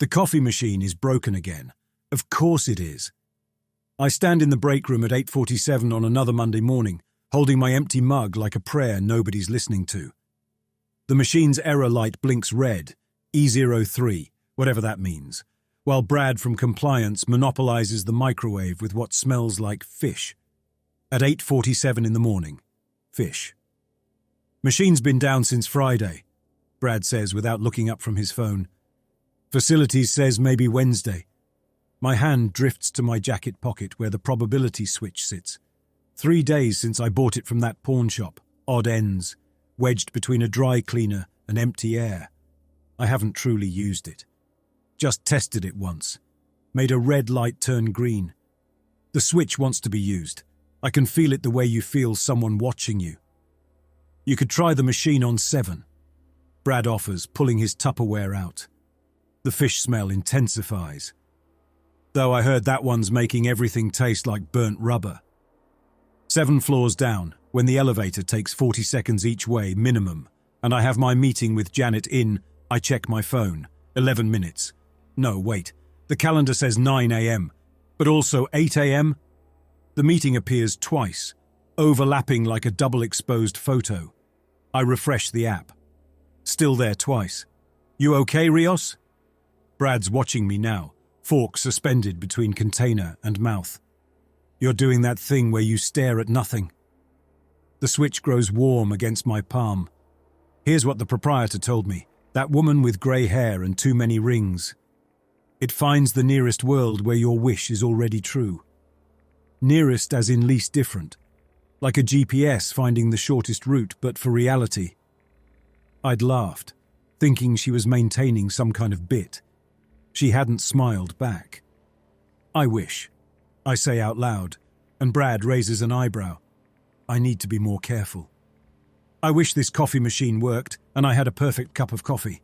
The coffee machine is broken again. Of course it is. I stand in the break room at 8:47 on another Monday morning, holding my empty mug like a prayer nobody's listening to. The machine's error light blinks red, E03, whatever that means, while Brad from compliance monopolizes the microwave with what smells like fish. At 8:47 in the morning, fish. Machine's been down since Friday, Brad says without looking up from his phone. Facilities says maybe Wednesday. My hand drifts to my jacket pocket where the probability switch sits. 3 days since I bought it from that pawn shop, odd ends, wedged between a dry cleaner and empty air. I haven't truly used it. Just tested it once. Made a red light turn green. The switch wants to be used. I can feel it the way you feel someone watching you. You could try the machine on 7. Brad offers, pulling his Tupperware out. The fish smell intensifies. Though I heard that one's making everything taste like burnt rubber. 7 floors down, when the elevator takes 40 seconds each way, minimum, and I have my meeting with Janet in, I check my phone. 11 minutes. No, wait. The calendar says 9 a.m., but also 8 a.m. The meeting appears twice, overlapping like a double-exposed photo. I refresh the app. Still there twice. You okay, Rios? Brad's watching me now, fork suspended between container and mouth. You're doing that thing where you stare at nothing. The switch grows warm against my palm. Here's what the proprietor told me. That woman with grey hair and too many rings. It finds the nearest world where your wish is already true. Nearest as in least different. Like a GPS finding the shortest route, but for reality. I'd laughed, thinking she was maintaining some kind of bit. She hadn't smiled back. I wish, I say out loud, and Brad raises an eyebrow. I need to be more careful. I wish this coffee machine worked and I had a perfect cup of coffee.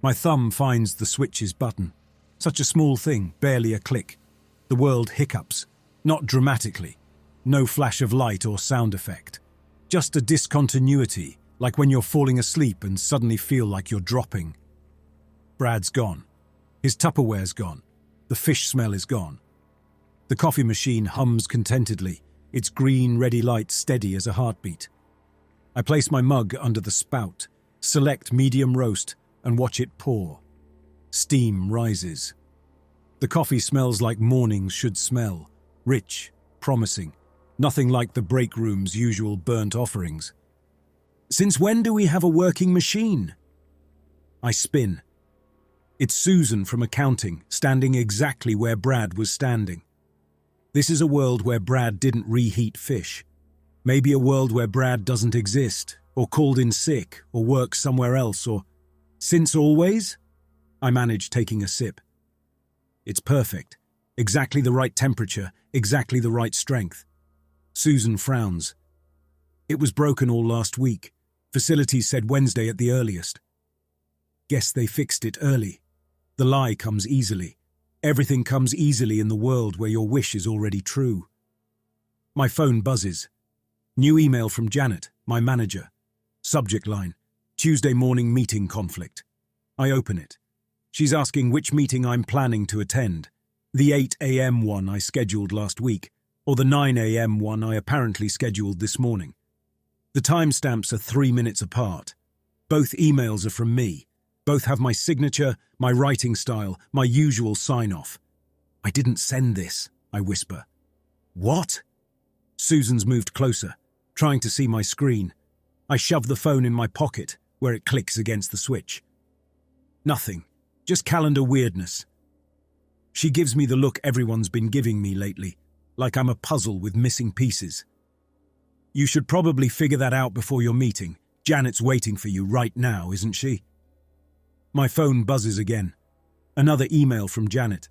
My thumb finds the switch's button. Such a small thing, barely a click. The world hiccups, not dramatically. No flash of light or sound effect. Just a discontinuity, like when you're falling asleep and suddenly feel like you're dropping. Brad's gone. His Tupperware's gone. The fish smell is gone. The coffee machine hums contentedly, its green, ready light steady as a heartbeat. I place my mug under the spout, select medium roast, and watch it pour. Steam rises. The coffee smells like mornings should smell, rich, promising, nothing like the break room's usual burnt offerings. Since when do we have a working machine? I spin. It's Susan from accounting, standing exactly where Brad was standing. This is a world where Brad didn't reheat fish. Maybe a world where Brad doesn't exist, or called in sick, or works somewhere else, or... Since always? I manage taking a sip. It's perfect. Exactly the right temperature, exactly the right strength. Susan frowns. It was broken all last week. Facilities said Wednesday at the earliest. Guess they fixed it early. The lie comes easily. Everything comes easily in the world where your wish is already true. My phone buzzes. New email from Janet, my manager. Subject line, Tuesday morning meeting conflict. I open it. She's asking which meeting I'm planning to attend. The 8 a.m. one I scheduled last week, or the 9 a.m. one I apparently scheduled this morning. The timestamps are 3 minutes apart. Both emails are from me. Both have my signature, my writing style, my usual sign-off. I didn't send this, I whisper. What? Susan's moved closer, trying to see my screen. I shove the phone in my pocket, where it clicks against the switch. Nothing, just calendar weirdness. She gives me the look everyone's been giving me lately, like I'm a puzzle with missing pieces. You should probably figure that out before your meeting. Janet's waiting for you right now, isn't she? My phone buzzes again. Another email from Janet.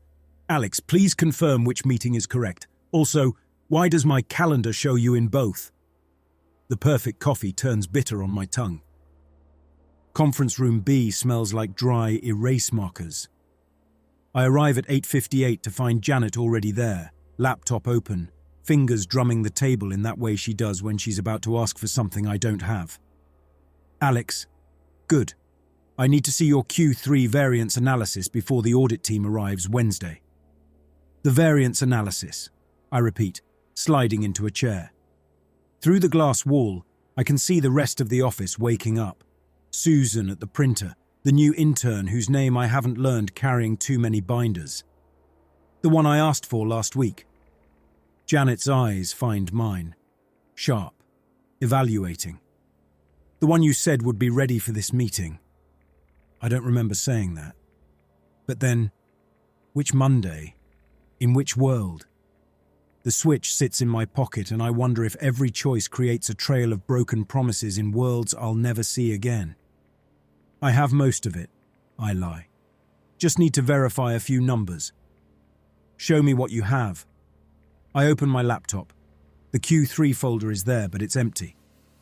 Alex, please confirm which meeting is correct. Also, why does my calendar show you in both? The perfect coffee turns bitter on my tongue. Conference room B smells like dry erase markers. I arrive at 8:58 to find Janet already there, laptop open, fingers drumming the table in that way she does when she's about to ask for something I don't have. Alex, good. I need to see your Q3 variance analysis before the audit team arrives Wednesday. The variance analysis, I repeat, sliding into a chair. Through the glass wall, I can see the rest of the office waking up. Susan at the printer, the new intern whose name I haven't learned carrying too many binders. The one I asked for last week. Janet's eyes find mine. Sharp. Evaluating. The one you said would be ready for this meeting. I don't remember saying that. But then, which Monday? In which world? The switch sits in my pocket and I wonder if every choice creates a trail of broken promises in worlds I'll never see again. I have most of it, I lie. Just need to verify a few numbers. Show me what you have. I open my laptop. The Q3 folder is there, but it's empty.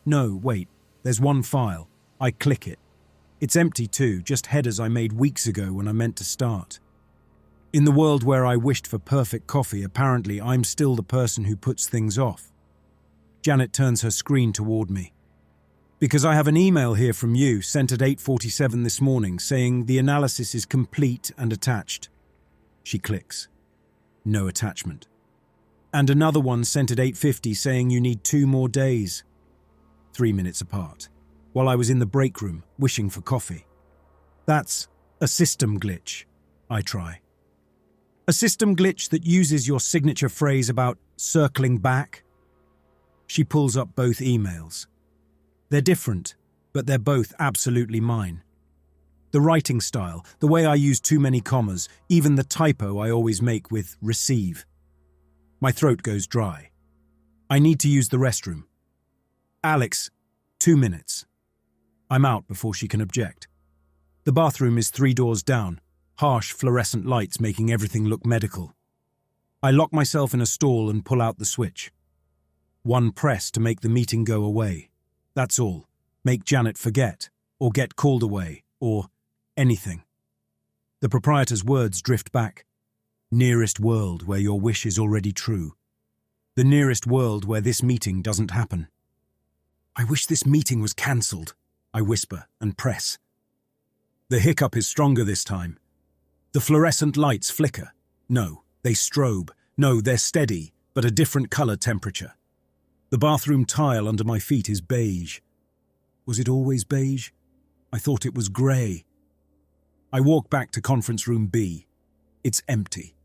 No, wait, there's one file. I click it. It's empty too, just headers I made weeks ago when I meant to start. In the world where I wished for perfect coffee, apparently I'm still the person who puts things off. Janet turns her screen toward me. Because I have an email here from you sent at 8:47 this morning saying the analysis is complete and attached. She clicks. No attachment. And another one sent at 8:50 saying you need 2 more days. 3 minutes apart, while I was in the break room wishing for coffee. That's a system glitch, I try. A system glitch that uses your signature phrase about circling back. She pulls up both emails. They're different, but they're both absolutely mine. The writing style, the way I use too many commas, even the typo I always make with receive. My throat goes dry. I need to use the restroom. Alex, 2 minutes. I'm out before she can object. The bathroom is 3 doors down, harsh fluorescent lights making everything look medical. I lock myself in a stall and pull out the switch. One press to make the meeting go away. That's all. Make Janet forget, or get called away, or anything. The proprietor's words drift back. Nearest world where your wish is already true. The nearest world where this meeting doesn't happen. I wish this meeting was cancelled, I whisper and press. The hiccup is stronger this time. The fluorescent lights flicker. No, they strobe. No, they're steady, but a different colour temperature. The bathroom tile under my feet is beige. Was it always beige? I thought it was grey. I walk back to conference room B. It's empty.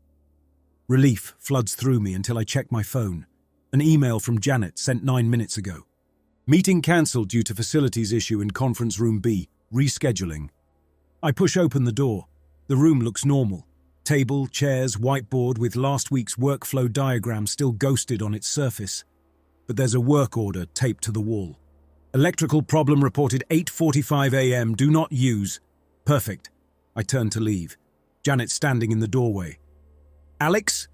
Relief floods through me until I check my phone. An email from Janet sent 9 minutes ago. Meeting cancelled due to facilities issue in conference room B. Rescheduling. I push open the door. The room looks normal. Table, chairs, whiteboard with last week's workflow diagram still ghosted on its surface. But there's a work order taped to the wall. Electrical problem reported 8:45 a.m. Do not use. Perfect. I turn to leave. Janet's standing in the doorway. Alex?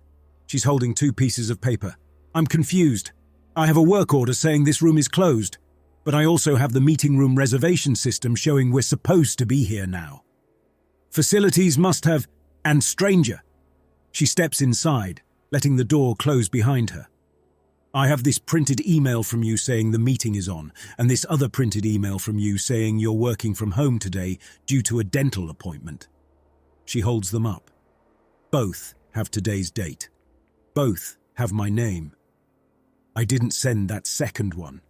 She's holding 2 pieces of paper. I'm confused. I have a work order saying this room is closed, but I also have the meeting room reservation system showing we're supposed to be here now. Facilities must have, and stranger. She steps inside, letting the door close behind her. I have this printed email from you saying the meeting is on, and this other printed email from you saying you're working from home today due to a dental appointment. She holds them up. Both have today's date. Both have my name. I didn't send that second one.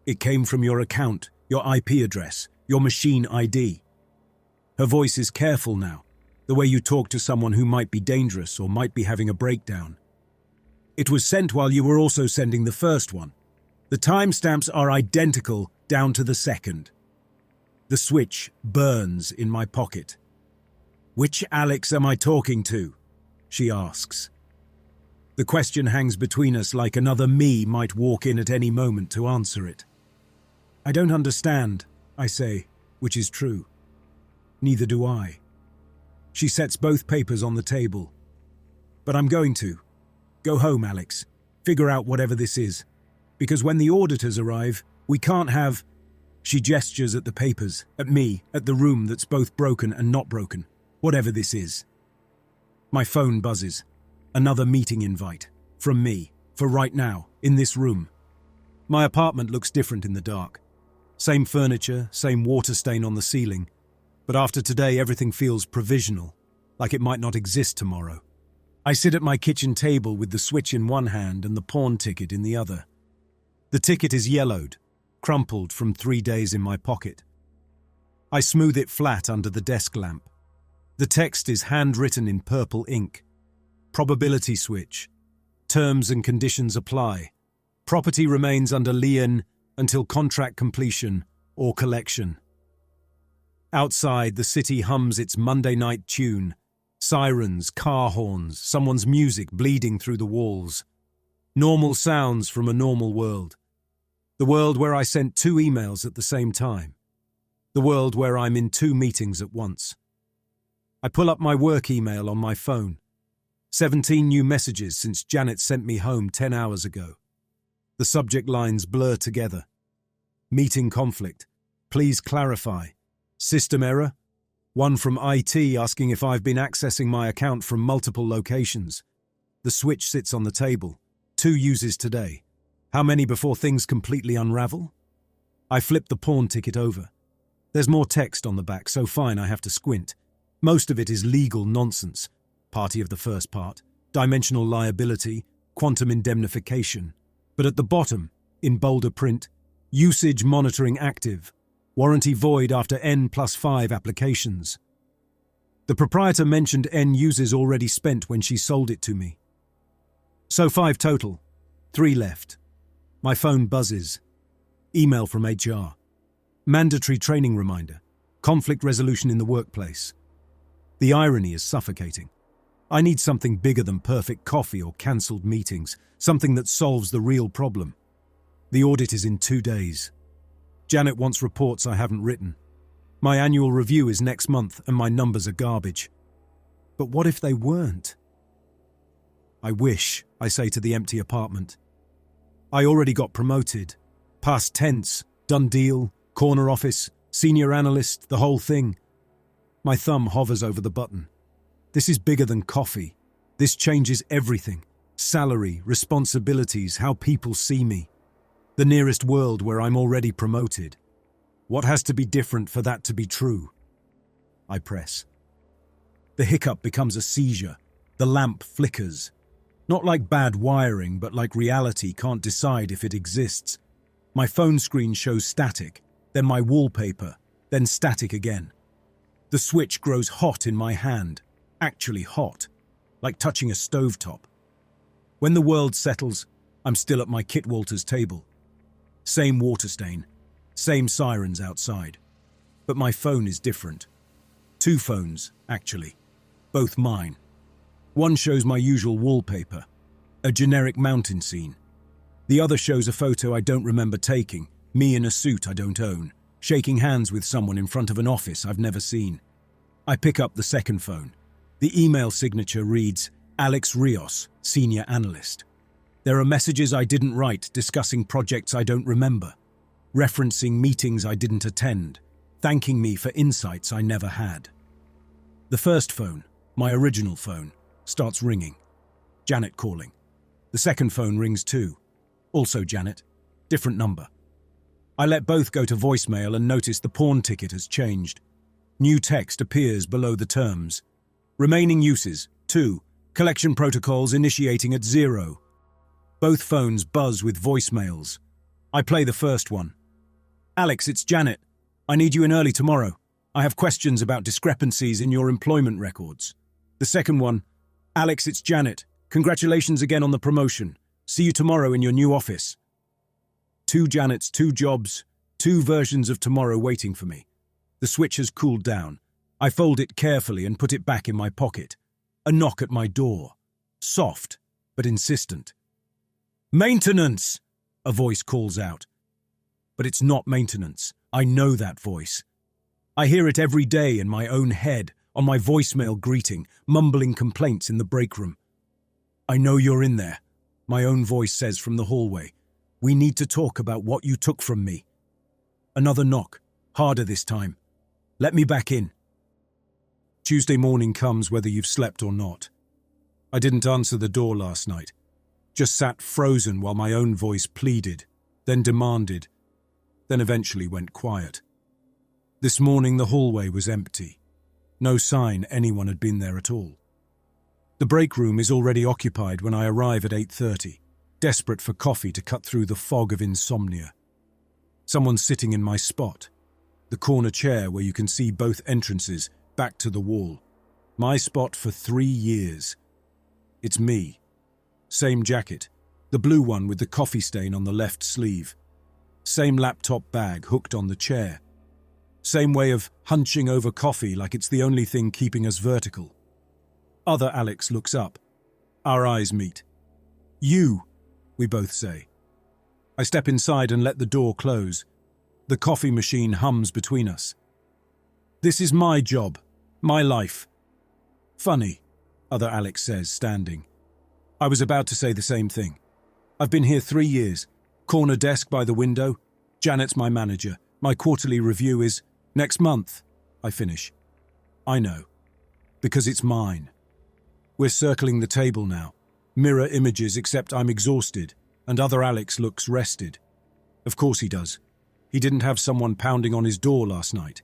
It came from your account, your IP address, your machine ID. Her voice is careful now, the way you talk to someone who might be dangerous or might be having a breakdown. It was sent while you were also sending the first one. The timestamps are identical down to the second. The switch burns in my pocket. Which Alex am I talking to? She asks. The question hangs between us like another me might walk in at any moment to answer it. I don't understand, I say, which is true. Neither do I. She sets both papers on the table. But I'm going to. Go home, Alex. Figure out whatever this is. Because when the auditors arrive, we can't have... She gestures at the papers, at me, at the room that's both broken and not broken. Whatever this is. My phone buzzes. Another meeting invite. From me. For right now. In this room. My apartment looks different in the dark. Same furniture, same water stain on the ceiling. But after today, everything feels provisional, like it might not exist tomorrow. I sit at my kitchen table with the switch in one hand and the pawn ticket in the other. The ticket is yellowed, crumpled from 3 days in my pocket. I smooth it flat under the desk lamp. The text is handwritten in purple ink. Probability switch. Terms and conditions apply. Property remains under lien until contract completion or collection. Outside, the city hums its Monday night tune. Sirens, car horns, someone's music bleeding through the walls. Normal sounds from a normal world. The world where I sent 2 emails at the same time. The world where I'm in 2 meetings at once. I pull up my work email on my phone. 17 new messages since Janet sent me home 10 hours ago. The subject lines blur together. Meeting conflict. Please clarify. System error. One from IT asking if I've been accessing my account from multiple locations. The switch sits on the table. 2 uses today. How many before things completely unravel? I flip the pawn ticket over. There's more text on the back, so fine I have to squint. Most of it is legal nonsense. Party of the first part. Dimensional liability. Quantum indemnification. But at the bottom, in bolder print, usage monitoring active. Warranty void after N+5 applications. The proprietor mentioned N uses already spent when she sold it to me. So 5 total. 3 left. My phone buzzes. Email from HR. Mandatory training reminder. Conflict resolution in the workplace. The irony is suffocating. I need something bigger than perfect coffee or cancelled meetings, something that solves the real problem. The audit is in 2 days. Janet wants reports I haven't written. My annual review is next month and my numbers are garbage. But what if they weren't? I wish, I say to the empty apartment. I already got promoted. Past tense, done deal, corner office, senior analyst, the whole thing. My thumb hovers over the button. This is bigger than coffee. This changes everything. Salary, responsibilities, how people see me. The nearest world where I'm already promoted. What has to be different for that to be true? I press. The hiccup becomes a seizure. The lamp flickers. Not like bad wiring, but like reality can't decide if it exists. My phone screen shows static, then my wallpaper, then static again. The switch grows hot in my hand. Actually hot. Like touching a stovetop. When the world settles, I'm still at my Kit Walters table. Same water stain, same sirens outside. But my phone is different. 2 phones, actually. Both mine. One shows my usual wallpaper, a generic mountain scene. The other shows a photo I don't remember taking, me in a suit I don't own, shaking hands with someone in front of an office I've never seen. I pick up the second phone. The email signature reads, Alex Rios, Senior Analyst. There are messages I didn't write discussing projects I don't remember, referencing meetings I didn't attend, thanking me for insights I never had. The first phone, my original phone, starts ringing. Janet calling. The second phone rings too. Also Janet. Different number. I let both go to voicemail and notice the pawn ticket has changed. New text appears below the terms. Remaining uses, 2. Collection protocols initiating at 0. Both phones buzz with voicemails. I play the first one. Alex, it's Janet. I need you in early tomorrow. I have questions about discrepancies in your employment records. The second one. Alex, it's Janet. Congratulations again on the promotion. See you tomorrow in your new office. 2 Janets, 2 jobs, 2 versions of tomorrow waiting for me. The switch has cooled down. I fold it carefully and put it back in my pocket. A knock at my door. Soft, but insistent. Maintenance! A voice calls out. But it's not maintenance. I know that voice. I hear it every day in my own head, on my voicemail greeting, mumbling complaints in the break room. I know you're in there, my own voice says from the hallway. We need to talk about what you took from me. Another knock, harder this time. Let me back in. Tuesday morning comes whether you've slept or not. I didn't answer the door last night. Just sat frozen while my own voice pleaded, then demanded, then eventually went quiet. This morning the hallway was empty. No sign anyone had been there at all. The break room is already occupied when I arrive at 8:30, desperate for coffee to cut through the fog of insomnia. Someone's sitting in my spot, the corner chair where you can see both entrances, back to the wall. My spot for 3 years. It's me. Same jacket, the blue one with the coffee stain on the left sleeve. Same laptop bag hooked on the chair. Same way of hunching over coffee like it's the only thing keeping us vertical. Other Alex looks up. Our eyes meet. "You," we both say. I step inside and let the door close. The coffee machine hums between us. "This is my job, my life." "Funny," other Alex says, standing. I was about to say the same thing. I've been here 3 years. Corner desk by the window. Janet's my manager. My quarterly review is next month. I finish. I know. Because it's mine. We're circling the table now. Mirror images, except I'm exhausted, and other Alex looks rested. Of course he does. He didn't have someone pounding on his door last night.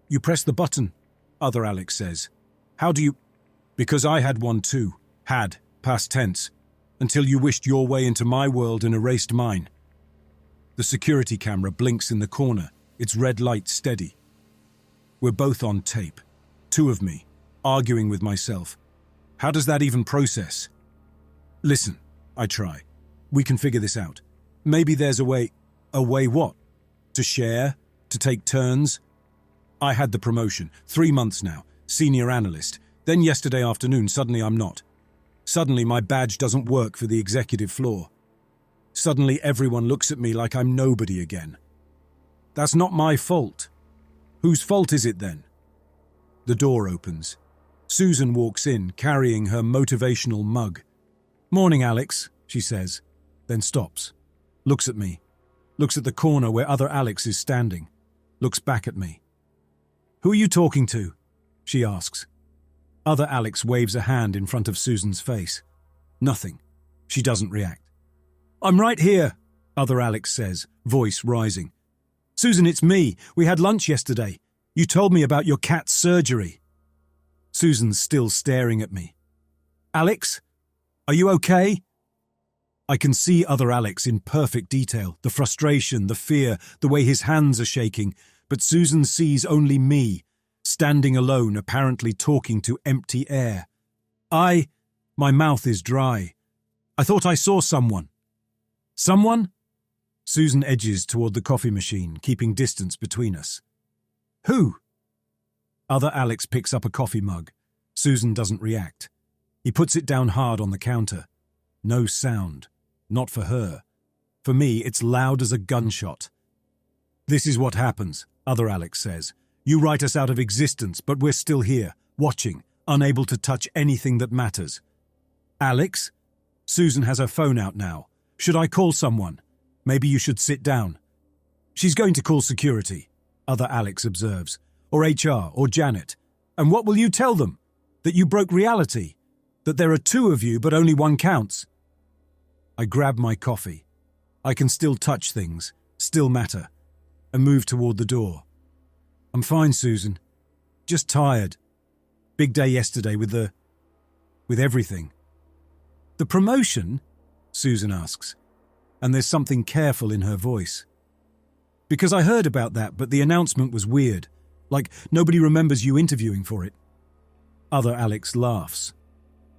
"You press the button," other Alex says. "How do you—" "Because I had one too. Had, past tense. Until you wished your way into my world and erased mine." The security camera blinks in the corner, its red light steady. We're both on tape. 2 of me, arguing with myself. How does that even process? "Listen," I try. "We can figure this out. Maybe there's a way—" "A way what? To share? To take turns?" I had the promotion, 3 months now, senior analyst. Then yesterday afternoon, suddenly I'm not. Suddenly my badge doesn't work for the executive floor. Suddenly everyone looks at me like I'm nobody again. That's not my fault. Whose fault is it then? The door opens. Susan walks in, carrying her motivational mug. "Morning, Alex," she says, then stops. Looks at me. Looks at the corner where other Alex is standing. Looks back at me. "Who are you talking to?" she asks. Other Alex waves a hand in front of Susan's face. Nothing. She doesn't react. "I'm right here," other Alex says, voice rising. "Susan, it's me. We had lunch yesterday. You told me about your cat's surgery." Susan's still staring at me. "Alex? Are you okay?" I can see other Alex in perfect detail, the frustration, the fear, the way his hands are shaking, but Susan sees only me, standing alone, apparently talking to empty air. My mouth is dry. "I thought I saw someone." "Someone?" Susan edges toward the coffee machine, keeping distance between us. "Who?" Other Alex picks up a coffee mug. Susan doesn't react. He puts it down hard on the counter. No sound. Not for her. For me, it's loud as a gunshot. "This is what happens," other Alex says. "You write us out of existence, but we're still here, watching, unable to touch anything that matters." "Alex?" Susan has her phone out now. "Should I call someone? Maybe you should sit down." "She's going to call security," other Alex observes. "Or HR, or Janet. And what will you tell them? That you broke reality? That there are 2 of you, but only 1 counts?" I grab my coffee. I can still touch things, still matter, and move toward the door. "I'm fine, Susan. Just tired. Big day yesterday with everything." "The promotion?" Susan asks, and there's something careful in her voice. "Because I heard about that, but the announcement was weird. Like nobody remembers you interviewing for it." Other Alex laughs.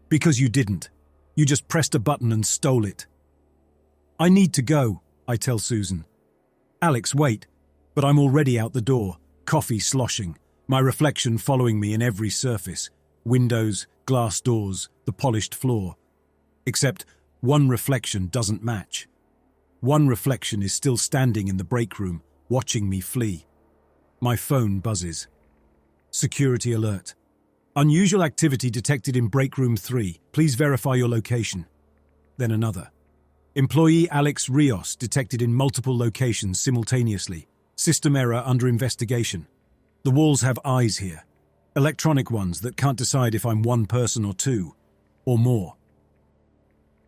"Because you didn't. You just pressed a button and stole it." "I need to go," I tell Susan. "Alex, wait." But I'm already out the door, coffee sloshing, my reflection following me in every surface. Windows, glass doors, the polished floor. Except one reflection doesn't match. One reflection is still standing in the break room, watching me flee. My phone buzzes. Security alert. "Unusual activity detected in break room 3. Please verify your location." Then another. "Employee Alex Rios detected in multiple locations simultaneously. System error under investigation." The walls have eyes here. Electronic ones that can't decide if I'm 1 person or 2, or more.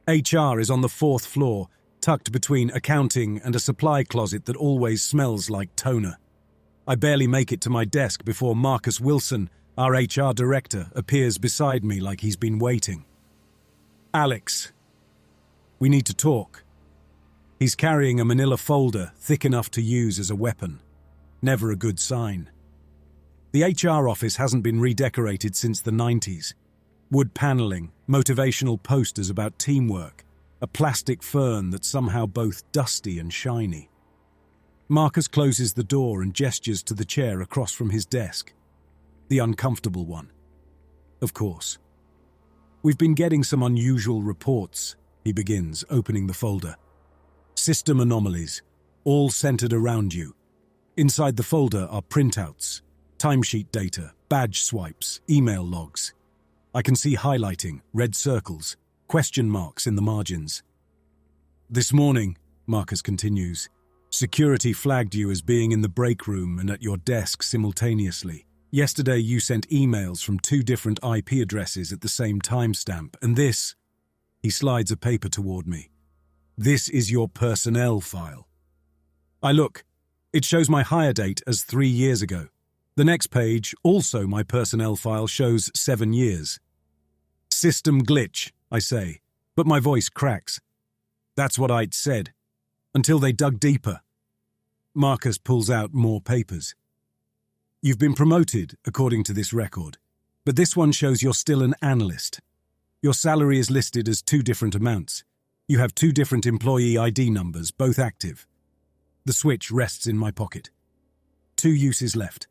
HR is on the 4th floor, tucked between accounting and a supply closet that always smells like toner. I barely make it to my desk before Marcus Wilson, our HR director, appears beside me like he's been waiting. Alex, we need to talk. He's carrying a manila folder thick enough to use as a weapon. Never a good sign. The HR office hasn't been redecorated since the 90s. Wood paneling, motivational posters about teamwork, a plastic fern that's somehow both dusty and shiny. Marcus closes the door and gestures to the chair across from his desk. The uncomfortable one. Of course. We've been getting some unusual reports, he begins, opening the folder. System anomalies, all centered around you. Inside the folder are printouts, timesheet data, badge swipes, email logs. I can see highlighting, red circles, question marks in the margins. This morning, Marcus continues, security flagged you as being in the break room and at your desk simultaneously. Yesterday you sent emails from 2 different IP addresses at the same timestamp, and this, he slides a paper toward me. This is your personnel file. I look. It shows my hire date as 3 years ago. The next page, also my personnel file, shows 7 years. System glitch, I say, but my voice cracks. That's what I'd said. Until they dug deeper. Marcus pulls out more papers. You've been promoted, according to this record, but this one shows you're still an analyst. Your salary is listed as 2 different amounts. You have 2 different employee ID numbers, both active. The switch rests in my pocket. 2 uses left.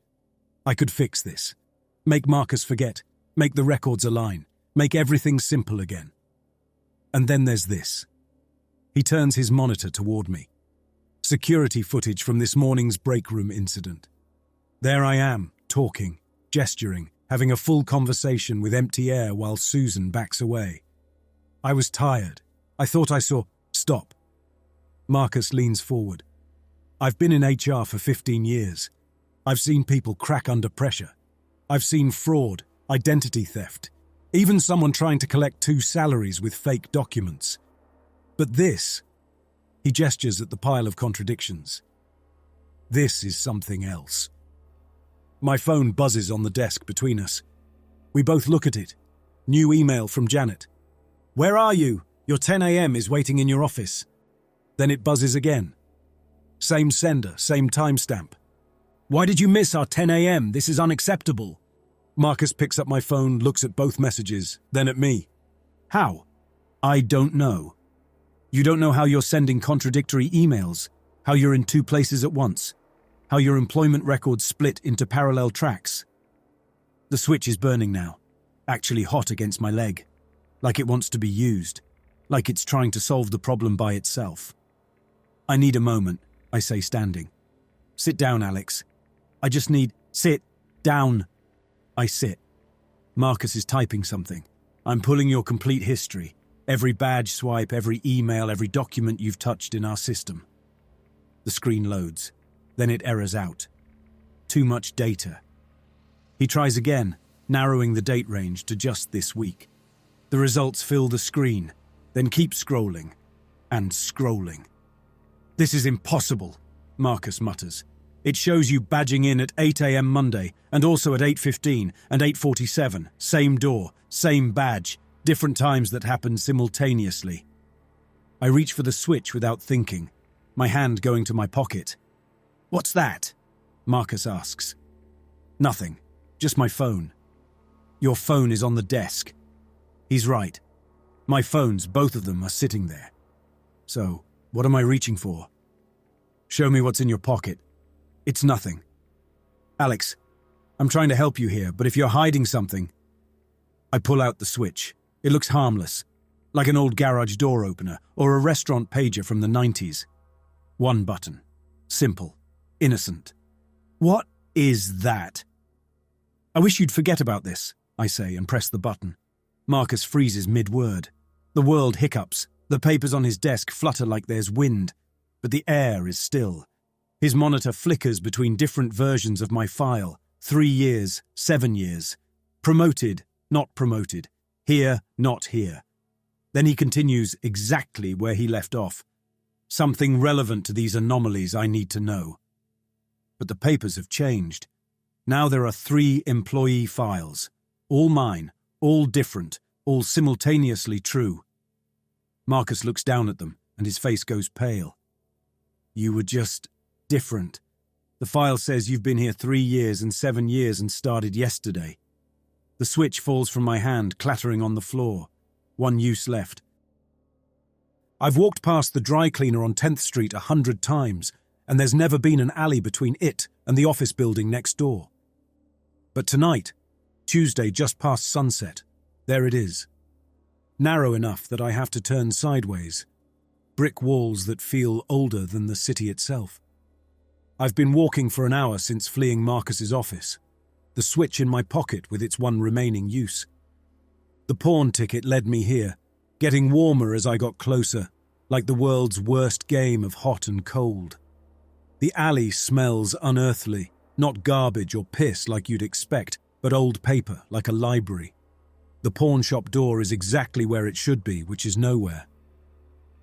I could fix this. Make Marcus forget. Make the records align. Make everything simple again. And then there's this. He turns his monitor toward me. Security footage from this morning's break room incident. There I am, talking, gesturing, having a full conversation with empty air while Susan backs away. I was tired. I thought I saw... Stop. Marcus leans forward. I've been in HR for 15 years. I've seen people crack under pressure. I've seen fraud, identity theft, even someone trying to collect 2 salaries with fake documents. But this, he gestures at the pile of contradictions. This is something else. My phone buzzes on the desk between us. We both look at it. New email from Janet. Where are you? Your 10 a.m. is waiting in your office. Then it buzzes again. Same sender, same timestamp. Why did you miss our 10 a.m.? This is unacceptable. Marcus picks up my phone, looks at both messages, then at me. How? I don't know. You don't know how you're sending contradictory emails, how you're in 2 places at once, how your employment records split into parallel tracks. The switch is burning now, actually hot against my leg, like it wants to be used, like it's trying to solve the problem by itself. I need a moment, I say, standing. Sit down, Alex. I just need... Sit down. I sit. Marcus is typing something. I'm pulling your complete history. Every badge swipe, every email, every document you've touched in our system. The screen loads. Then it errors out. Too much data. He tries again, narrowing the date range to just this week. The results fill the screen, then keep scrolling. And scrolling. This is impossible, Marcus mutters. It shows you badging in at 8 a.m. Monday, and also at 8:15 and 8:47. Same door, same badge, different times that happen simultaneously. I reach for the switch without thinking, my hand going to my pocket. What's that? Marcus asks. Nothing, just my phone. Your phone is on the desk. He's right. My phones, both of them, are sitting there. So, what am I reaching for? Show me what's in your pocket. It's nothing. Alex, I'm trying to help you here, but if you're hiding something... I pull out the switch. It looks harmless, like an old garage door opener or a restaurant pager from the 90s. 1 button. Simple. Innocent. What is that? I wish you'd forget about this, I say and press the button. Marcus freezes mid-word. The world hiccups. The papers on his desk flutter like there's wind, but the air is still. His monitor flickers between different versions of my file. 3 years, 7 years. Promoted, not promoted. Here, not here. Then he continues exactly where he left off. Something relevant to these anomalies I need to know. but the papers have changed. Now there are 3 employee files. All mine, all different, all simultaneously true. Marcus looks down at them, and his face goes pale. You were just different. The file says you've been here 3 years and 7 years and started yesterday. The switch falls from my hand, clattering on the floor. One use left. I've walked past the dry cleaner on 10th Street 100 times, and there's never been an alley between it and the office building next door. But tonight, Tuesday just past sunset, there it is. Narrow enough that I have to turn sideways. Brick walls that feel older than the city itself. I've been walking for an hour since fleeing Marcus's office. The switch in my pocket with its one remaining use. The pawn ticket led me here, getting warmer as I got closer, like the world's worst game of hot and cold. The alley smells unearthly, not garbage or piss like you'd expect, but old paper, like a library. The pawn shop door is exactly where it should be, which is nowhere.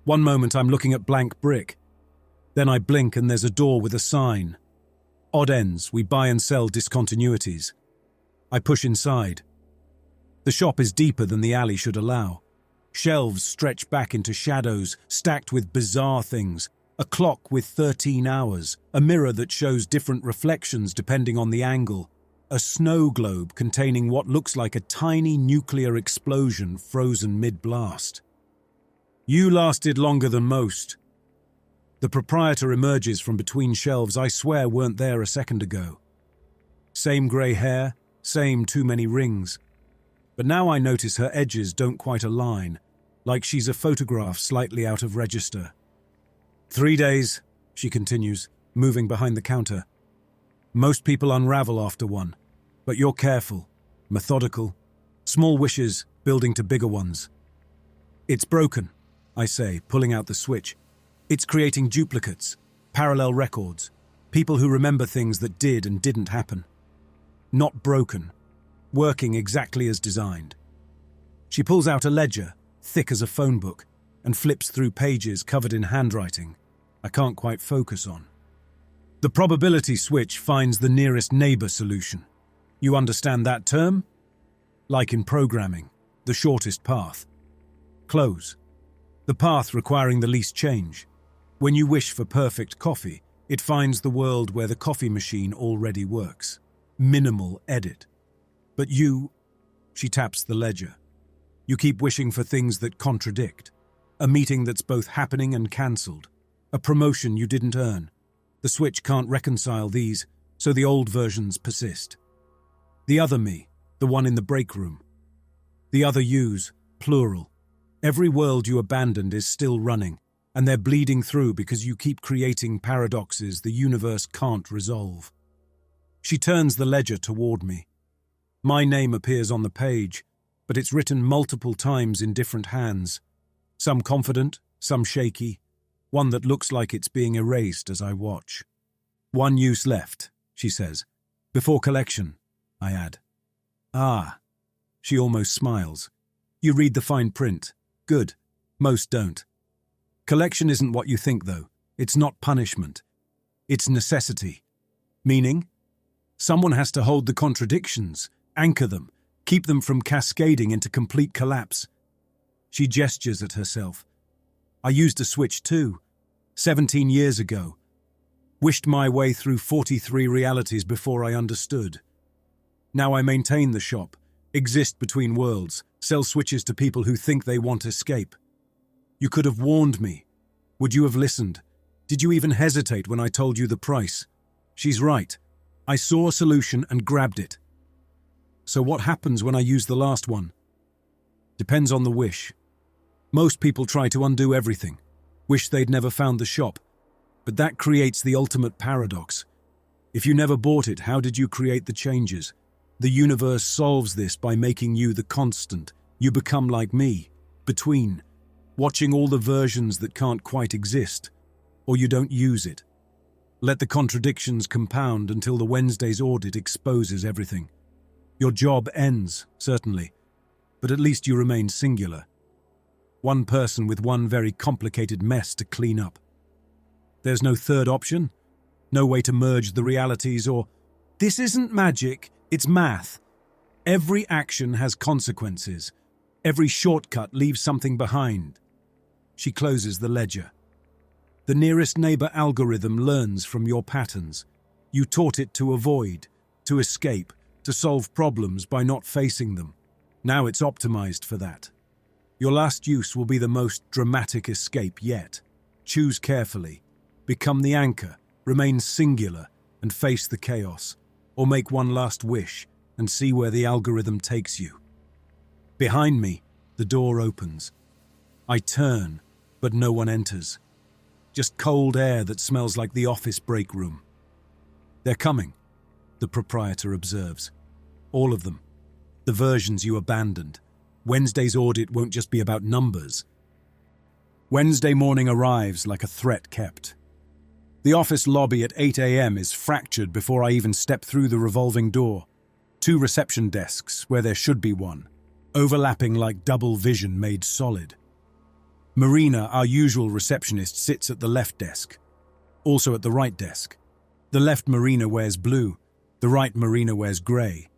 One moment I'm looking at blank brick. Then I blink and there's a door with a sign. Odd ends, we buy and sell discontinuities. I push inside. The shop is deeper than the alley should allow. Shelves stretch back into shadows, stacked with bizarre things. A clock with 13 hours, a mirror that shows different reflections depending on the angle, a snow globe containing what looks like a tiny nuclear explosion frozen mid-blast. You lasted longer than most. The proprietor emerges from between shelves I swear weren't there a second ago. Same grey hair, same too many rings. But now I notice her edges don't quite align, like she's a photograph slightly out of register. 3 days, she continues, moving behind the counter. Most people unravel after one, but you're careful, methodical, small wishes building to bigger ones. It's broken, I say, pulling out the switch. It's creating duplicates, parallel records, people who remember things that did and didn't happen. Not broken, working exactly as designed. She pulls out a ledger, thick as a phone book, and flips through pages covered in handwriting I can't quite focus on. The probability switch finds the nearest neighbor solution. You understand that term? Like in programming, the shortest path. Close. The path requiring the least change. When you wish for perfect coffee, it finds the world where the coffee machine already works. Minimal edit. But you, she taps the ledger. You keep wishing for things that contradict. A meeting that's both happening and cancelled. A promotion you didn't earn. The switch can't reconcile these, so the old versions persist. The other me, the one in the break room. The other yous, plural. Every world you abandoned is still running, and they're bleeding through because you keep creating paradoxes the universe can't resolve. She turns the ledger toward me. My name appears on the page, but it's written multiple times in different hands. Some confident, some shaky, one that looks like it's being erased as I watch. 1 use left, she says. Before collection, I add. Ah, she almost smiles. You read the fine print. Good. Most don't. Collection isn't what you think, though. It's not punishment. It's necessity. Meaning? Someone has to hold the contradictions, anchor them, keep them from cascading into complete collapse. She gestures at herself. I used a switch too, 17 years ago. Wished my way through 43 realities before I understood. Now I maintain the shop, exist between worlds, sell switches to people who think they want escape. You could have warned me. Would you have listened? Did you even hesitate when I told you the price? She's right. I saw a solution and grabbed it. So what happens when I use the last one? Depends on the wish. Most people try to undo everything, wish they'd never found the shop, but that creates the ultimate paradox. If you never bought it, how did you create the changes? The universe solves this by making you the constant. You become like me, between, watching all the versions that can't quite exist, or you don't use it. Let the contradictions compound until the Wednesday's audit exposes everything. Your job ends, certainly, but at least you remain singular. One person with one very complicated mess to clean up. There's no third option? No way to merge the realities or, "This isn't magic, it's math." Every action has consequences. Every shortcut leaves something behind. She closes the ledger. The nearest neighbor algorithm learns from your patterns. You taught it to avoid, to escape, to solve problems by not facing them. Now it's optimized for that. Your last use will be the most dramatic escape yet. Choose carefully. Become the anchor, remain singular, and face the chaos. Or make one last wish and see where the algorithm takes you. Behind me, the door opens. I turn, but no one enters. Just cold air that smells like the office break room. "They're coming," the proprietor observes. "All of them. The versions you abandoned. Wednesday's audit won't just be about numbers." Wednesday morning arrives like a threat kept. The office lobby at 8 a.m. is fractured before I even step through the revolving door. 2 reception desks where there should be one, overlapping like double vision made solid. Marina, our usual receptionist, sits at the left desk, also at the right desk. The left Marina wears blue, the right Marina wears grey.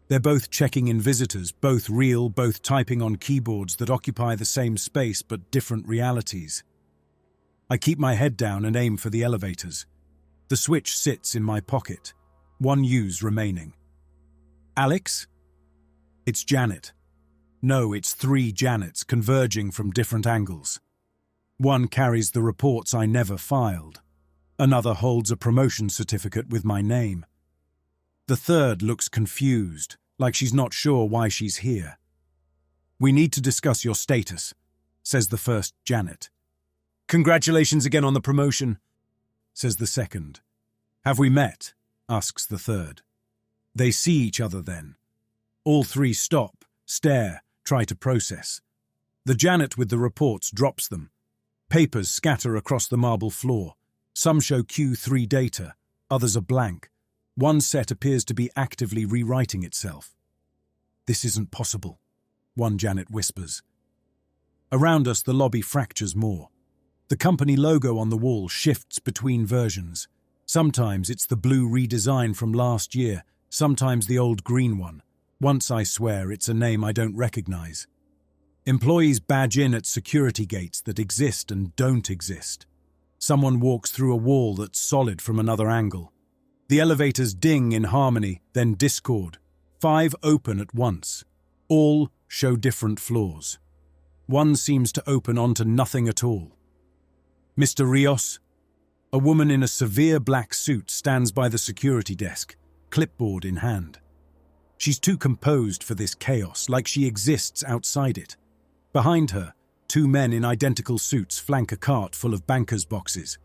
They're both checking in visitors, both real, both typing on keyboards that occupy the same space but different realities. I keep my head down and aim for the elevators. The switch sits in my pocket, 1 use remaining. "Alex?" It's Janet. No, it's 3 Janets converging from different angles. One carries the reports I never filed. Another holds a promotion certificate with my name. The third looks confused, like she's not sure why she's here. "We need to discuss your status," says the first Janet. "Congratulations again on the promotion," says the second. "Have we met?" asks the third. They see each other then. All 3 stop, stare, try to process. The Janet with the reports drops them. Papers scatter across the marble floor. Some show Q3 data, others are blank. One set appears to be actively rewriting itself. "This isn't possible," one Janet whispers. Around us, the lobby fractures more. The company logo on the wall shifts between versions. Sometimes it's the blue redesign from last year, sometimes the old green one. Once, I swear, it's a name I don't recognize. Employees badge in at security gates that exist and don't exist. Someone walks through a wall that's solid from another angle. The elevators ding in harmony, then discord. 5 open at once. All show different floors. One seems to open onto nothing at all. "Mr. Rios?" A woman in a severe black suit stands by the security desk, clipboard in hand. She's too composed for this chaos, like she exists outside it. Behind her, 2 men in identical suits flank a cart full of bankers' boxes.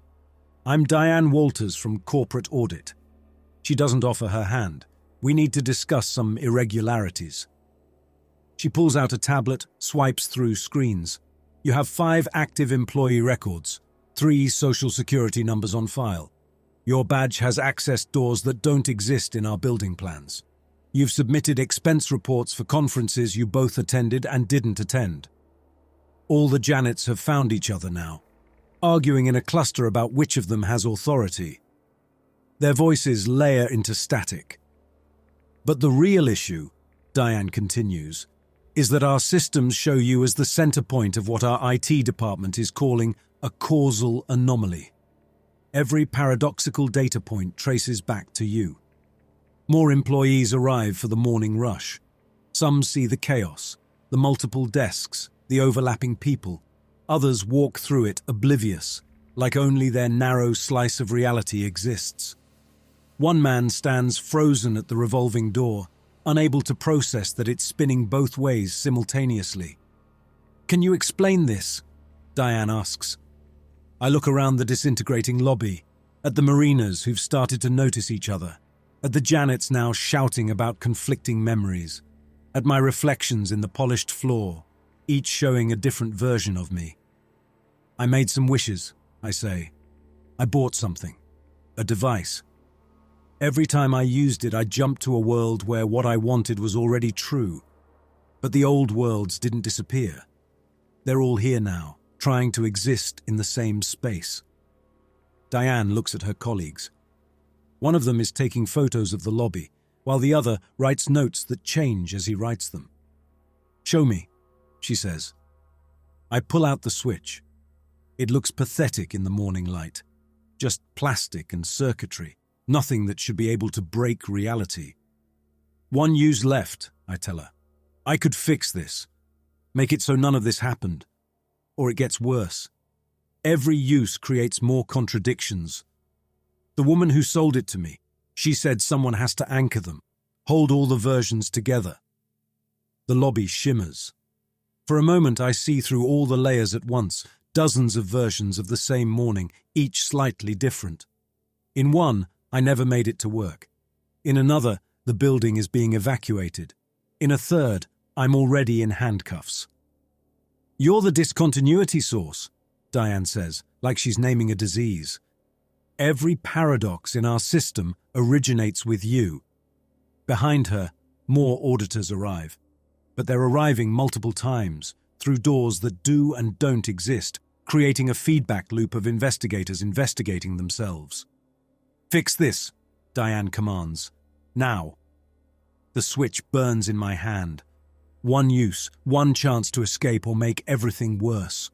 "I'm Diane Walters from Corporate Audit." She doesn't offer her hand. "We need to discuss some irregularities." She pulls out a tablet, swipes through screens. "You have 5 active employee records, 3 social security numbers on file. Your badge has accessed doors that don't exist in our building plans. You've submitted expense reports for conferences you both attended and didn't attend." All the Janets have found each other now, arguing in a cluster about which of them has authority. Their voices layer into static. "But the real issue," Diane continues, "is that our systems show you as the center point of what our IT department is calling a causal anomaly. Every paradoxical data point traces back to you. More employees arrive for the morning rush. Some see the chaos, the multiple desks, the overlapping people. Others walk through it oblivious, like only their narrow slice of reality exists. One man stands frozen at the revolving door, unable to process that it's spinning both ways simultaneously. "Can you explain this?" Diane asks. I look around the disintegrating lobby, at the Marinas who've started to notice each other, at the Janets now shouting about conflicting memories, at my reflections in the polished floor, each showing a different version of me. "I made some wishes," I say. "I bought something. A device. Every time I used it, I jumped to a world where what I wanted was already true. But the old worlds didn't disappear. They're all here now, trying to exist in the same space." Diane looks at her colleagues. One of them is taking photos of the lobby, while the other writes notes that change as he writes them. "Show me," she says. I pull out the switch. It looks pathetic in the morning light. Just plastic and circuitry, nothing that should be able to break reality. "One use left," I tell her. "I could fix this. Make it so none of this happened. Or it gets worse. Every use creates more contradictions. The woman who sold it to me, she said someone has to anchor them, hold all the versions together." The lobby shimmers. For a moment I see through all the layers at once, dozens of versions of the same morning, each slightly different. In one, I never made it to work. In another, the building is being evacuated. In a third, I'm already in handcuffs. "You're the discontinuity source," Diane says, like she's naming a disease. "Every paradox in our system originates with you." Behind her, more auditors arrive. But they're arriving multiple times, through doors that do and don't exist, creating a feedback loop of investigators investigating themselves. "Fix this," Diane commands. "Now." The switch burns in my hand. One use, one chance to escape or make everything worse.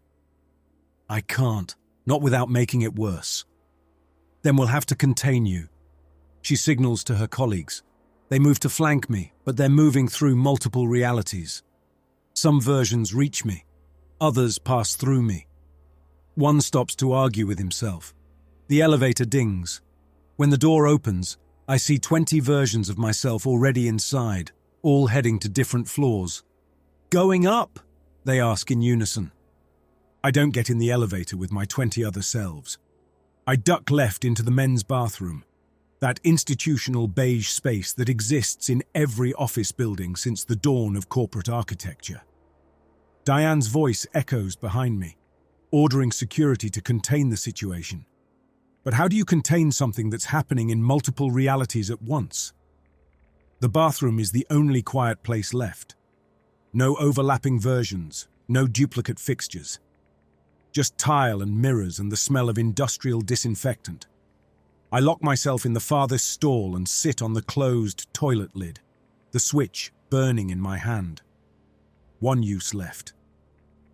I can't, not without making it worse. "Then we'll have to contain you." She signals to her colleagues. They move to flank me, but they're moving through multiple realities. Some versions reach me. Others pass through me. One stops to argue with himself. The elevator dings. When the door opens, I see 20 versions of myself already inside, all heading to different floors. "Going up?" they ask in unison. I don't get in the elevator with my 20 other selves. I duck left into the men's bathroom, that institutional beige space that exists in every office building since the dawn of corporate architecture. Diane's voice echoes behind me, ordering security to contain the situation. But how do you contain something that's happening in multiple realities at once? The bathroom is the only quiet place left. No overlapping versions, no duplicate fixtures. Just tile and mirrors and the smell of industrial disinfectant. I lock myself in the farthest stall and sit on the closed toilet lid, the switch burning in my hand. One use left.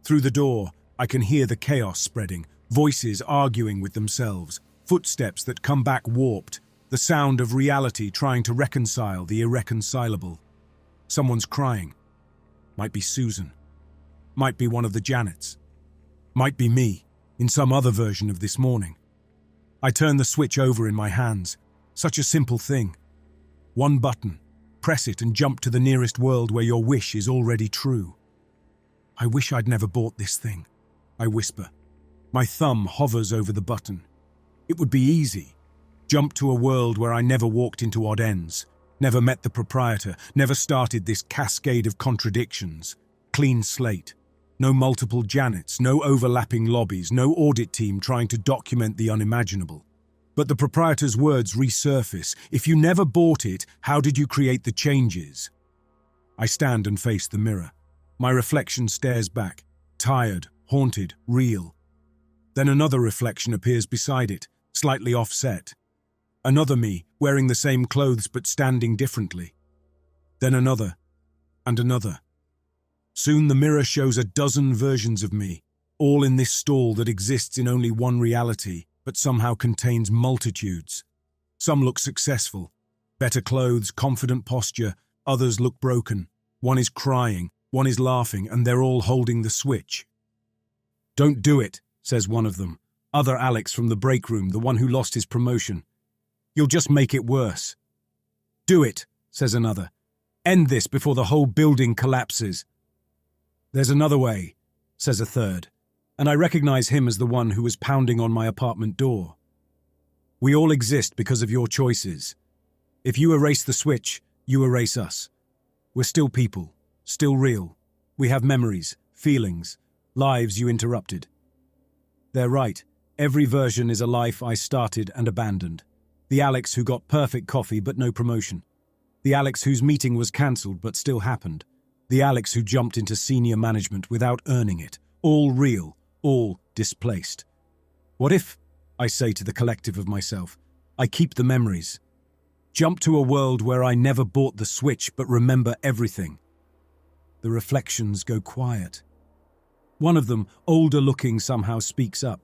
Through the door, I can hear the chaos spreading, voices arguing with themselves, footsteps that come back warped, the sound of reality trying to reconcile the irreconcilable. Someone's crying. Might be Susan. Might be one of the Janets. Might be me, in some other version of this morning. I turn the switch over in my hands. Such a simple thing. One button. Press it and jump to the nearest world where your wish is already true. "I wish I'd never bought this thing," I whisper. My thumb hovers over the button. It would be easy. Jump to a world where I never walked into odd ends, never met the proprietor, never started this cascade of contradictions. Clean slate. No multiple Janets, no overlapping lobbies, no audit team trying to document the unimaginable. But the proprietor's words resurface. "If you never bought it, how did you create the changes?" I stand and face the mirror. My reflection stares back, tired, haunted, real. Then another reflection appears beside it, slightly offset. Another me, wearing the same clothes but standing differently. Then another, and another. Soon the mirror shows a dozen versions of me, all in this stall that exists in only one reality, but somehow contains multitudes. Some look successful, better clothes, confident posture, others look broken. One is crying, one is laughing, and they're all holding the switch. "Don't do it," says one of them, other Alex from the break room, the one who lost his promotion. "You'll just make it worse." "Do it," says another. "End this before the whole building collapses." "There's another way," says a third, and I recognize him as the one who was pounding on my apartment door. "We all exist because of your choices. If you erase the switch, you erase us. We're still people, still real. We have memories, feelings, lives you interrupted." They're right. Every version is a life I started and abandoned. The Alex who got perfect coffee but no promotion. The Alex whose meeting was cancelled but still happened. The Alex who jumped into senior management without earning it. All real, all displaced. What if, I say to the collective of myself, I keep the memories, Jump to a world where I never bought the Switch but remember everything. The reflections go quiet. One of them, older looking, somehow speaks up.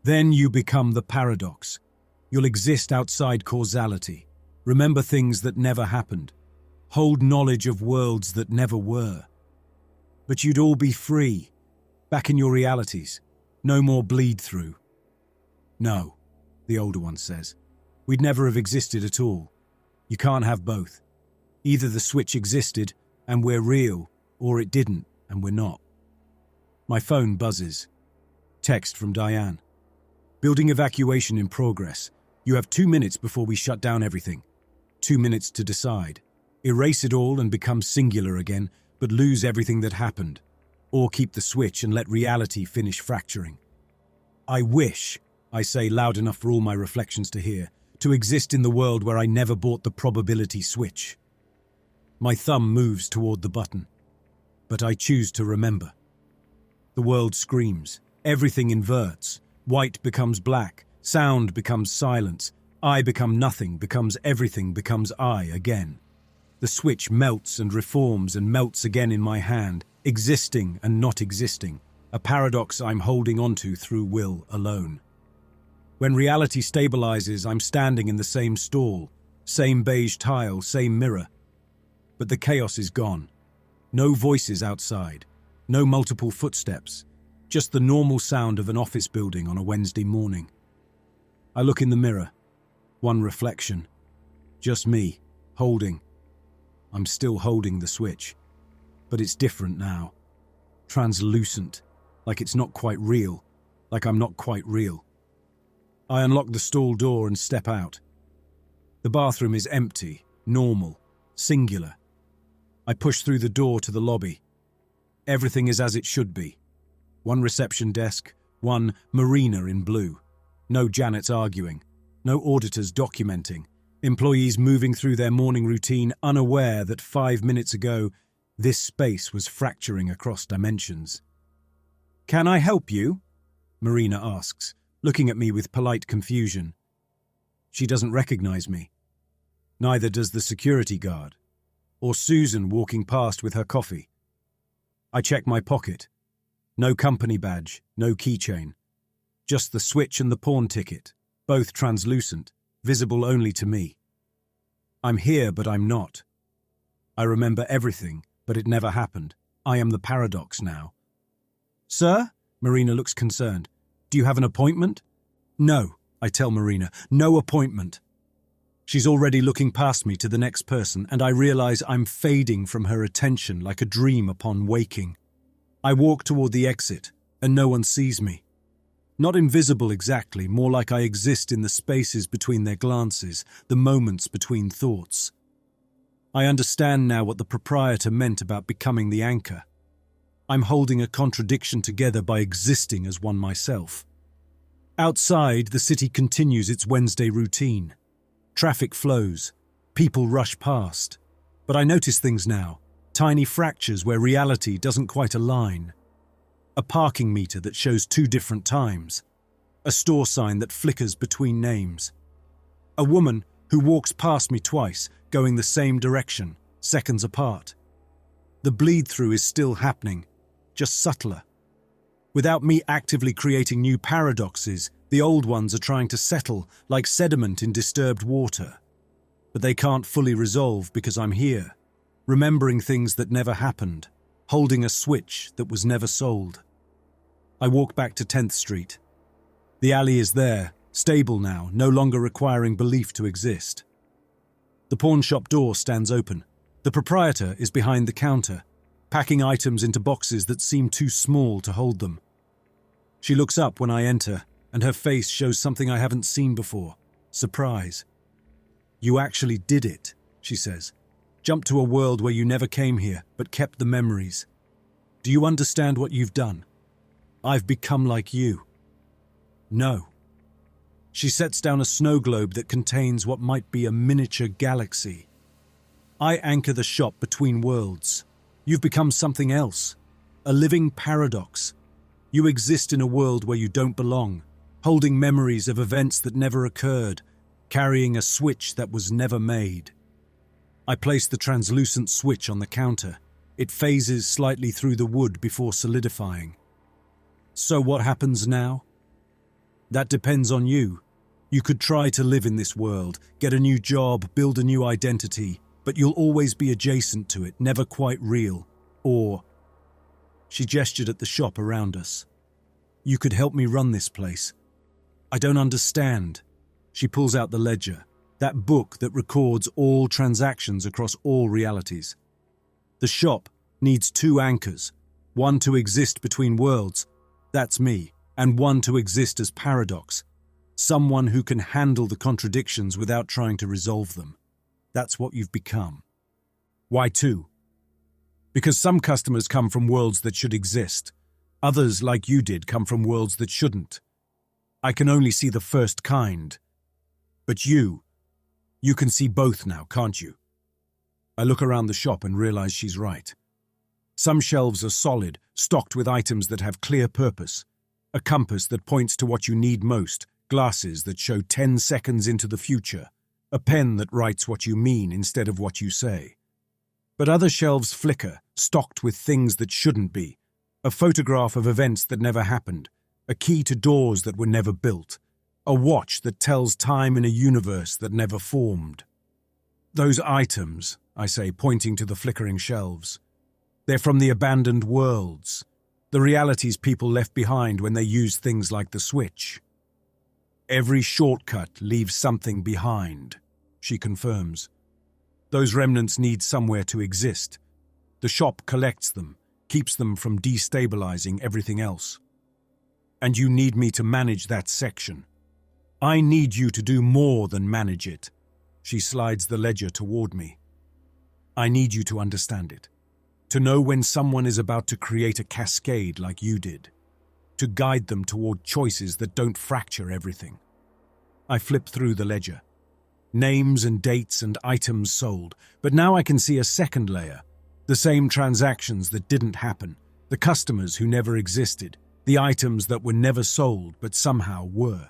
Then you become the paradox. You'll exist outside causality, remember things that never happened, hold knowledge of worlds that never were. But you'd all be free, back in your realities, no more bleed through. No, the older one says. We'd never have existed at all. You can't have both. Either the Switch existed and we're real, or it didn't and we're not. My phone buzzes. Text from Diane. Building evacuation in progress. You have 2 minutes before we shut down everything. 2 minutes to decide. Erase it all and become singular again, but lose everything that happened. Or keep the Switch and let reality finish fracturing. I wish, I say loud enough for all my reflections to hear, to exist in the world where I never bought the probability Switch. My thumb moves toward the button. But I choose to remember. The world screams. Everything inverts. White becomes black. Sound becomes silence. I become nothing, becomes everything, becomes I again. The Switch melts and reforms and melts again in my hand, existing and not existing, a paradox I'm holding onto through will alone. When reality stabilizes, I'm standing in the same stall, same beige tile, same mirror. But the chaos is gone. No voices outside, no multiple footsteps, just the normal sound of an office building on a Wednesday morning. I look in the mirror. One reflection. Just me, holding. I'm still holding the Switch. But it's different now. Translucent, like it's not quite real, like I'm not quite real. I unlock the stall door and step out. The bathroom is empty, normal, singular. I push through the door to the lobby. Everything is as it should be. One reception desk, one marina in blue. No Janets arguing, no auditors documenting, employees moving through their morning routine unaware that 5 minutes ago, this space was fracturing across dimensions. "Can I help you?" Marina asks, looking at me with polite confusion. She doesn't recognize me. Neither does the security guard, or Susan walking past with her coffee. I check my pocket. No company badge, no keychain. Just the Switch and the pawn ticket, both translucent, visible only to me. I'm here, but I'm not. I remember everything, but it never happened. I am the paradox now. "Sir?" Marina looks concerned. "Do you have an appointment?" "No," I tell Marina. "No appointment." She's already looking past me to the next person, and I realize I'm fading from her attention like a dream upon waking. I walk toward the exit, and no one sees me. Not invisible exactly, more like I exist in the spaces between their glances, the moments between thoughts. I understand now what the proprietor meant about becoming the anchor. I'm holding a contradiction together by existing as one myself. Outside, the city continues its Wednesday routine. Traffic flows. People rush past. But I notice things now. Tiny fractures where reality doesn't quite align. A parking meter that shows 2 different times. A store sign that flickers between names. A woman who walks past me twice, going the same direction, seconds apart. The bleed-through is still happening, just subtler. Without me actively creating new paradoxes, the old ones are trying to settle like sediment in disturbed water. But they can't fully resolve because I'm here, remembering things that never happened, holding a Switch that was never sold. I walk back to 10th Street. The alley is there, stable now, no longer requiring belief to exist. The pawn shop door stands open. The proprietor is behind the counter, packing items into boxes that seem too small to hold them. She looks up when I enter, and her face shows something I haven't seen before, surprise. "You actually did it," she says. "Jumped to a world where you never came here, but kept the memories. Do you understand what you've done? I've become like you." "No." She sets down a snow globe that contains what might be a miniature galaxy. "I anchor the shop between worlds. You've become something else. A living paradox. You exist in a world where you don't belong, holding memories of events that never occurred, carrying a switch that was never made. I place the translucent switch on the counter. It phases slightly through the wood before solidifying. So what happens now? That depends on you. You could try to live in this world, get a new job, build a new identity, but you'll always be adjacent to it, never quite real. Or, she gestured at the shop around us. You could help me run this place. I don't understand. She pulls out the ledger, that book that records all transactions across all realities. The shop needs two anchors, one to exist between worlds, that's me, and one to exist as paradox, someone who can handle the contradictions without trying to resolve them. That's what you've become. Why two? Because some customers come from worlds that should exist. Others, like you did, come from worlds that shouldn't. I can only see the first kind. But you can see both now, can't you? I look around the shop and realize she's right. Some shelves are solid, stocked with items that have clear purpose. A compass that points to what you need most, glasses that show 10 seconds into the future, a pen that writes what you mean instead of what you say. But other shelves flicker, stocked with things that shouldn't be, a photograph of events that never happened, a key to doors that were never built, a watch that tells time in a universe that never formed. Those items, I say, pointing to the flickering shelves, they're from the abandoned worlds, the realities people left behind when they used things like the switch. Every shortcut leaves something behind, she confirms. Those remnants need somewhere to exist. The shop collects them, keeps them from destabilizing everything else. And you need me to manage that section. I need you to do more than manage it. She slides the ledger toward me. I need you to understand it. To know when someone is about to create a cascade like you did. To guide them toward choices that don't fracture everything. I flip through the ledger. Names and dates and items sold, but now I can see a second layer. The same transactions that didn't happen, the customers who never existed, the items that were never sold but somehow were.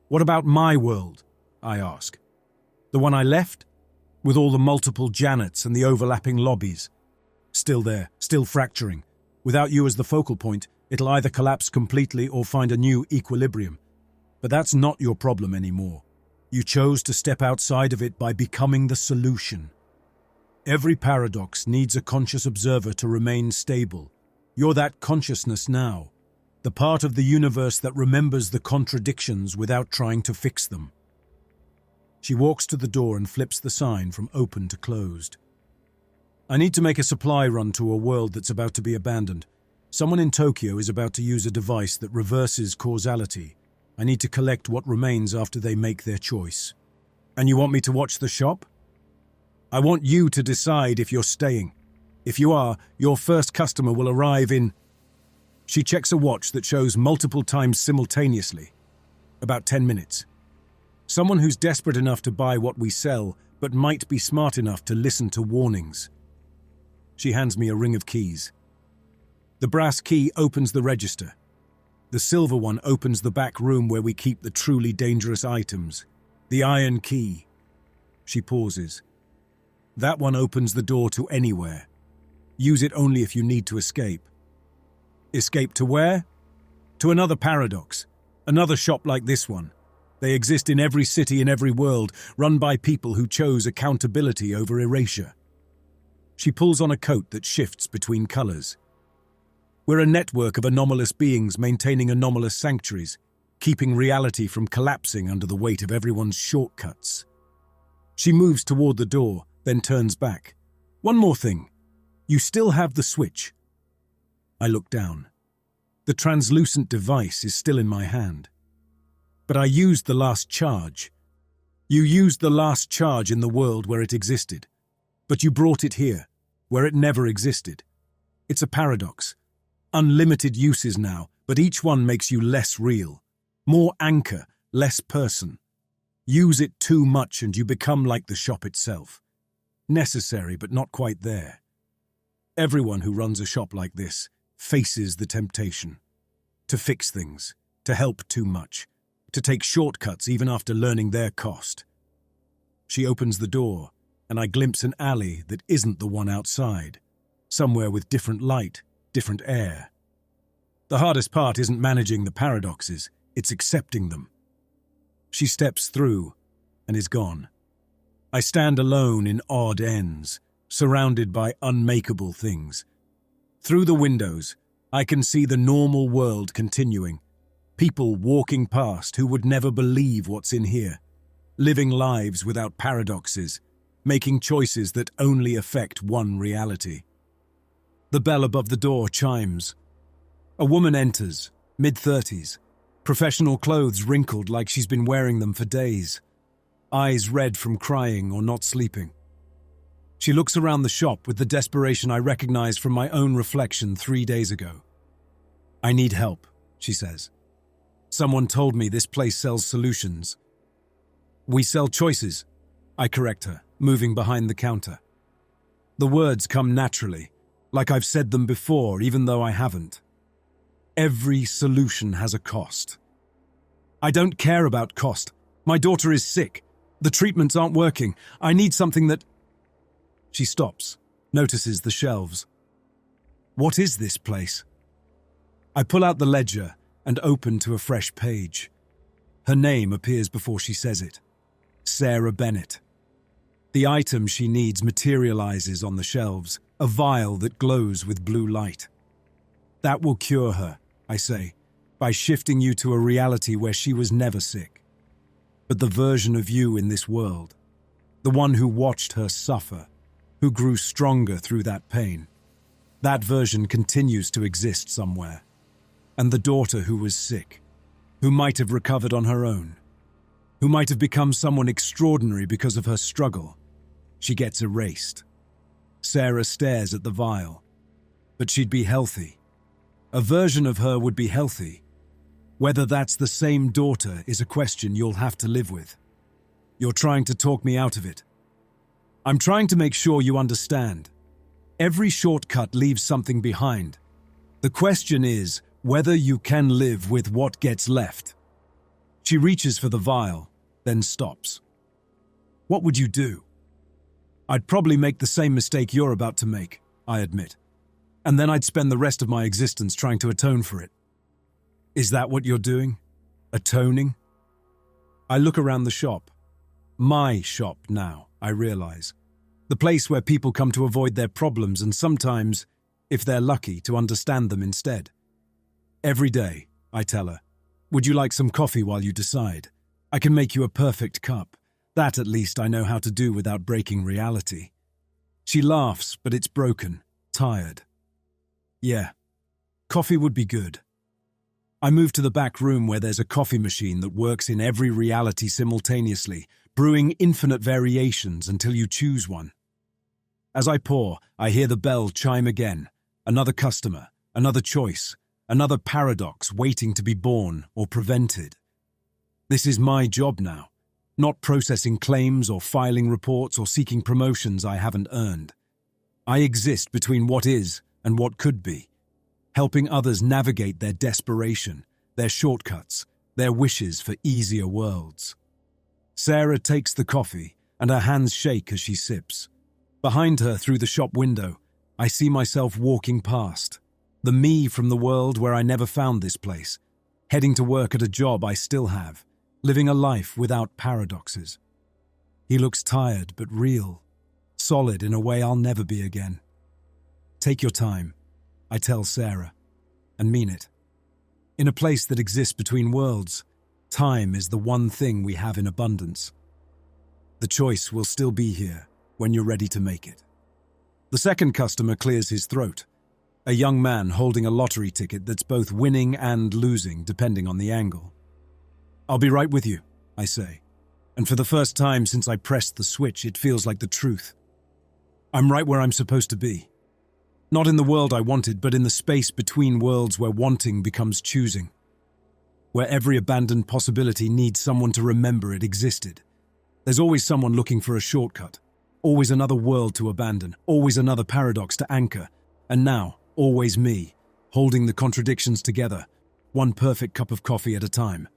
What about my world? I ask. The one I left? With all the multiple Janets and the overlapping lobbies. Still there, still fracturing. Without you as the focal point, it'll either collapse completely or find a new equilibrium. But that's not your problem anymore. You chose to step outside of it by becoming the solution. Every paradox needs a conscious observer to remain stable. You're that consciousness now, the part of the universe that remembers the contradictions without trying to fix them. She walks to the door and flips the sign from open to closed. I need to make a supply run to a world that's about to be abandoned. Someone in Tokyo is about to use a device that reverses causality. I need to collect what remains after they make their choice. And you want me to watch the shop? I want you to decide if you're staying. If you are, your first customer will arrive in... She checks a watch that shows multiple times simultaneously. About 10 minutes. Someone who's desperate enough to buy what we sell, but might be smart enough to listen to warnings. She hands me a ring of keys. The brass key opens the register. The silver one opens the back room where we keep the truly dangerous items. The iron key. She pauses. That one opens the door to anywhere. Use it only if you need to escape. Escape to where? To another paradox. Another shop like this one. They exist in every city in every world, run by people who chose accountability over erasure. She pulls on a coat that shifts between colors. We're a network of anomalous beings maintaining anomalous sanctuaries, keeping reality from collapsing under the weight of everyone's shortcuts. She moves toward the door, then turns back. One more thing. You still have the switch. I look down. The translucent device is still in my hand. But I used the last charge. You used the last charge in the world where it existed. But you brought it here, where it never existed. It's a paradox. Unlimited uses now, but each one makes you less real. More anchor, less person. Use it too much and you become like the shop itself. Necessary, but not quite there. Everyone who runs a shop like this faces the temptation. To fix things, to help too much, to take shortcuts even after learning their cost. She opens the door, and I glimpse an alley that isn't the one outside, somewhere with different light, different air. The hardest part isn't managing the paradoxes, it's accepting them. She steps through and is gone. I stand alone in odd ends, surrounded by unmakeable things. Through the windows, I can see the normal world continuing. People walking past who would never believe what's in here, living lives without paradoxes, making choices that only affect one reality. The bell above the door chimes. A woman enters, mid-30s, professional clothes wrinkled like she's been wearing them for days, eyes red from crying or not sleeping. She looks around the shop with the desperation I recognize from my own reflection 3 days ago. "I need help," she says. "Someone told me this place sells solutions." "We sell choices," I correct her, moving behind the counter. The words come naturally, like I've said them before, even though I haven't. Every solution has a cost. "I don't care about cost. My daughter is sick. The treatments aren't working. I need something that—" She stops, notices the shelves. "What is this place?" I pull out the ledger and open to a fresh page. Her name appears before she says it. Sarah Bennett. The item she needs materializes on the shelves, a vial that glows with blue light. "That will cure her," I say, "by shifting you to a reality where she was never sick. But the version of you in this world, the one who watched her suffer, who grew stronger through that pain, that version continues to exist somewhere. And the daughter who was sick, who might have recovered on her own, who might have become someone extraordinary because of her struggle, she gets erased." Sarah stares at the vial. "But she'd be healthy. A version of her would be healthy. Whether that's the same daughter is a question you'll have to live with. You're trying to talk me out of it." "I'm trying to make sure you understand. Every shortcut leaves something behind. The question is whether you can live with what gets left." She reaches for the vial, then stops. "What would you do?" "I'd probably make the same mistake you're about to make," I admit. "And then I'd spend the rest of my existence trying to atone for it." "Is that what you're doing? Atoning?" I look around the shop. My shop now, I realize. The place where people come to avoid their problems and sometimes, if they're lucky, to understand them instead. "Every day," I tell her. "Would you like some coffee while you decide? I can make you a perfect cup. That at least I know how to do without breaking reality." She laughs, but it's broken, tired. "Yeah, coffee would be good." I move to the back room where there's a coffee machine that works in every reality simultaneously, brewing infinite variations until you choose one. As I pour, I hear the bell chime again. Another customer, another choice, another paradox waiting to be born or prevented. This is my job now, not processing claims or filing reports or seeking promotions I haven't earned. I exist between what is and what could be, helping others navigate their desperation, their shortcuts, their wishes for easier worlds. Sarah takes the coffee, and her hands shake as she sips. Behind her, through the shop window, I see myself walking past, the me from the world where I never found this place, heading to work at a job I still have, living a life without paradoxes. He looks tired but real, solid in a way I'll never be again. "Take your time," I tell Sarah, and mean it. In a place that exists between worlds, time is the one thing we have in abundance. The choice will still be here when you're ready to make it. The second customer clears his throat, a young man holding a lottery ticket that's both winning and losing depending on the angle. "I'll be right with you," I say, and for the first time since I pressed the switch, it feels like the truth. I'm right where I'm supposed to be. Not in the world I wanted, but in the space between worlds where wanting becomes choosing. Where every abandoned possibility needs someone to remember it existed. There's always someone looking for a shortcut, always another world to abandon, always another paradox to anchor, and now, always me, holding the contradictions together, one perfect cup of coffee at a time.